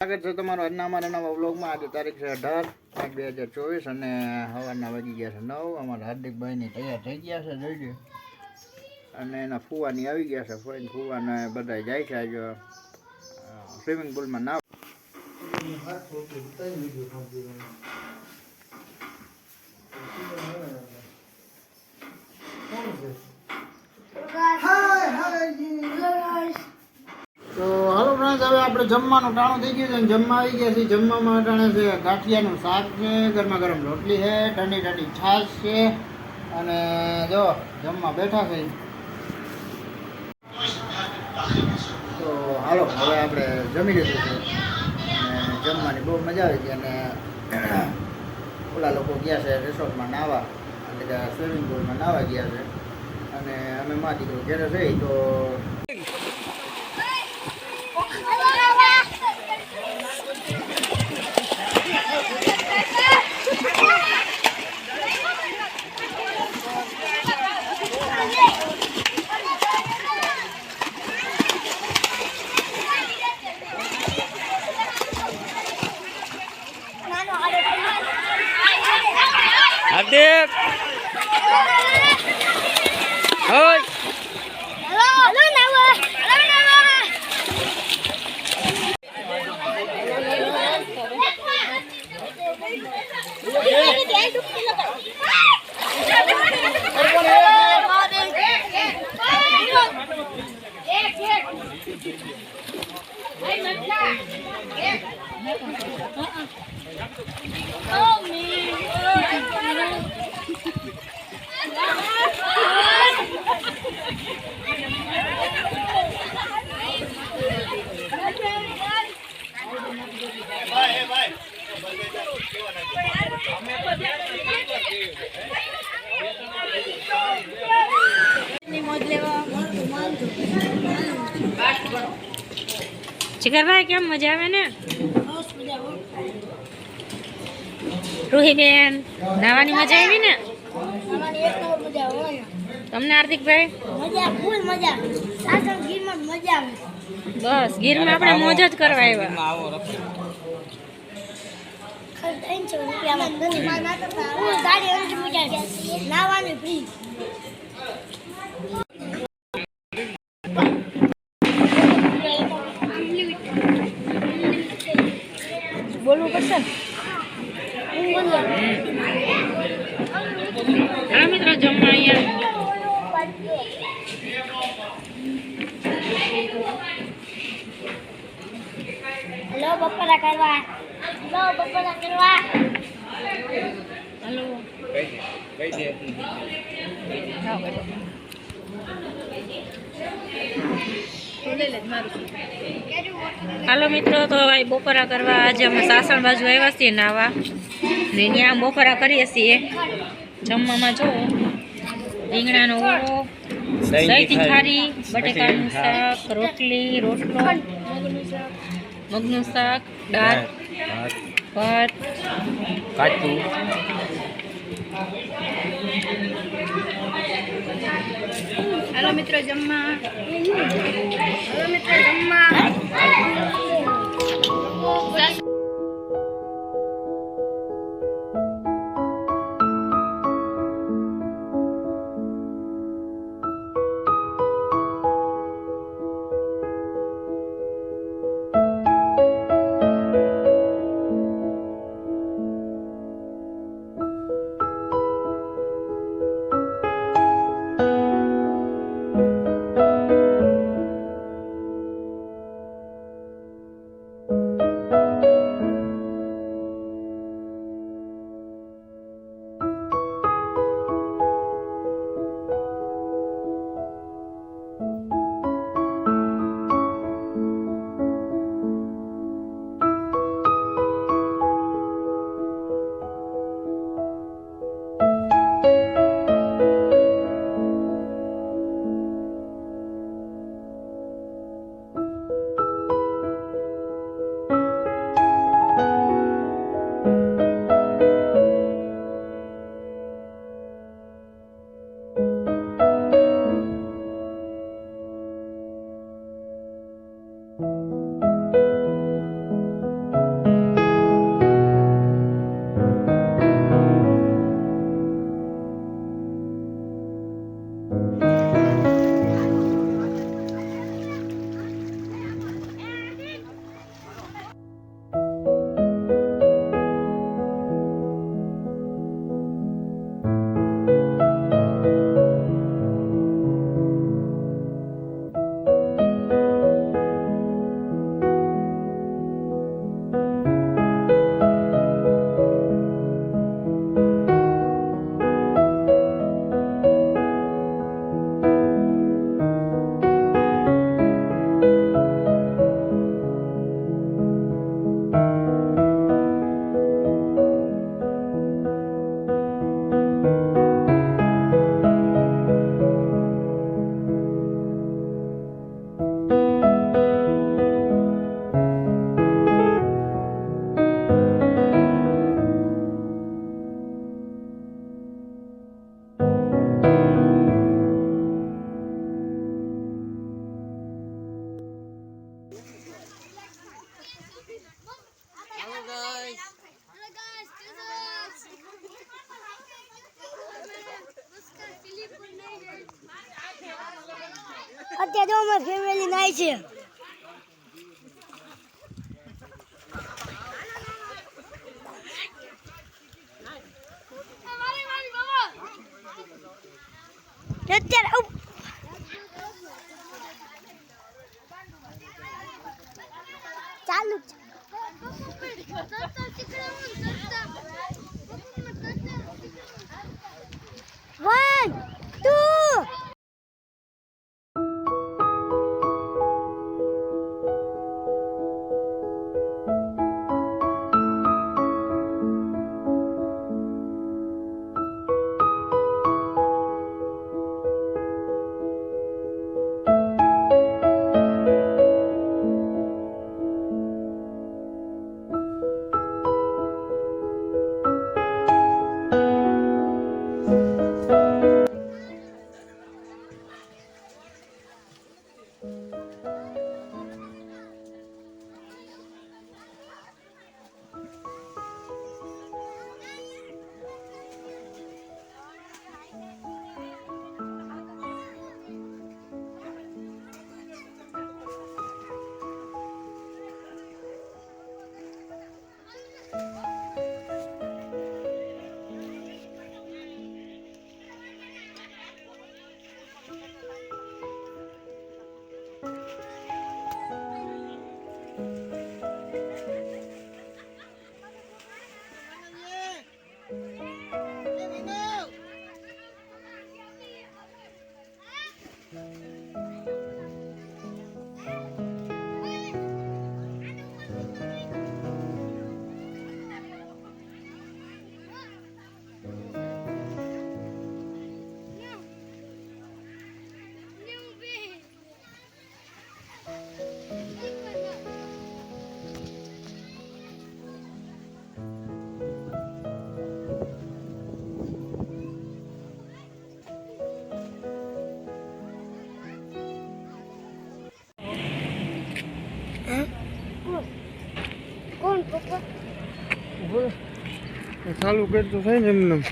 સ્વાગત છે તમારો આજના અમારા નવા વ્લોગમાં। આજે તારીખ છે 18/5/2024 અને સવારના વાગી ગયા છે 9। અમારા હાર્દિકભાઈની તૈયાર થઈ ગયા છે જોઈ લો, અને એના ફુવાની આવી ગયા છે। ફુવાને બધા જાય છે આજે સ્વિમિંગ પુલમાં નાવ। તો હાલો ફ્રેન્ડ્સ, હવે આપણે જમવાનું ટાણું થઈ ગયું છે, જમવા આવી ગયા છીએ। જમવામાં ટાણે છે ગાંઠિયાનું શાક છે, ગરમા ગરમ રોટલી છે, ઠંડી ઠંડી છાશ છે, અને જો જમવા બેઠા છે। તો હાલો હવે આપણે જમી લીધું છે અને જમવાની બહુ મજા આવી ગઈ। અને ઓલા લોકો ગયા છે રિસોર્ટમાં નાહવા, એટલે કે સ્વિમિંગ પુલમાં નાહવા ગયા છે, અને અમે માં દીકરો ઘરે જઈ તો હાર્દિક હોય જીગરભાઈ કેમ મજા આવે ને? રૂહીબેન નાવાની મજા આવી ને? તમને હાર્દિકભાઈ? બસ ગીરમાં આપણે મોજ જ કરવા આવ્યા। બોલવું પડશે ને? હા મિત્રો, જમવા અહીંયા હેલો બપોરા કરવા, હેલો હાલો મિત્રો, તો ભાઈ બપોરા કરવા આજે અમે સાસણ બાજુ આવ્યા છીએ નાવા, ને ત્યાં બપોરા કરીએ છીએ। જમવામાં જો રીંગણાનો ઓળો, દહીંથી ખારી, બટેકાનું શાક, રોટલી, રોટલો, મગનું શાક, દાળ, ભાત, કાચું હાલો મિત્રો જમવા, જો અમાર ફેમિલી નાય છે અત્યારે ચાલુ જ. 1 2 કોણ પપ્પા ચાલુ કર તો થાય ને એમને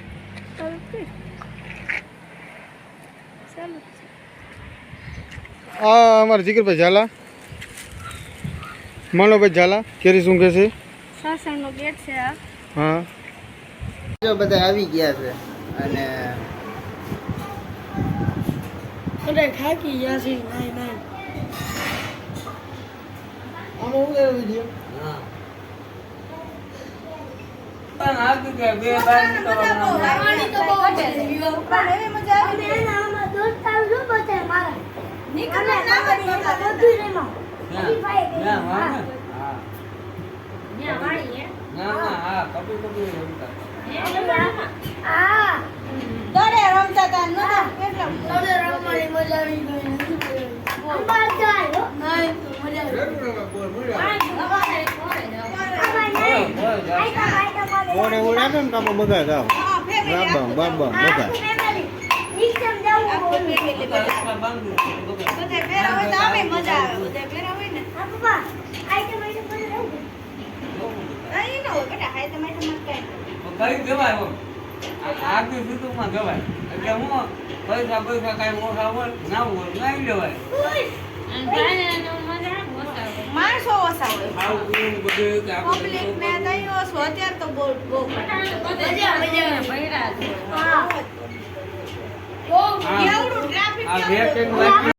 ચાલુ કર ચાલુ આ અમારા જીગરભાઈ ઝાલા માનવભાઈ ઝાલા કેરી શું કહે છે સાસણનો ગેટ છે આ હા જો બધા આવી ગયા છે અને અરે થાકી ગયા છે નહીં નહીં આમાં ઉતારો વિડીયો ખાવાની તો બહુ મજા આવે મજા આવે ને આમાં દોસ્તાર જો બધા મારા નીકળે ના બધું રેમાં દડે રમતા હતા નતા કેટલા દડે રમવાની મજા આવી ગઈ અંબાર જાય નહીં તો મજા આવી ઓને ઓળાને ને કામ બગા ગાવ બાબા બાબા બગા કઈ જવાય આગળ ઋતુમાં જવાય એટલે હું પૈસા કાંઈ ઓછા હોય ના હોય નાઈ લેવાય માણસો ઓછા હોય આવું પીવું બધું કે આપણે પબ્લિક ને તઈ ઓછો અત્યારે તો બહુ બહુ મજા ભૈરા હા બહુ એવડું ટ્રાફિક આ વેકેન્ડ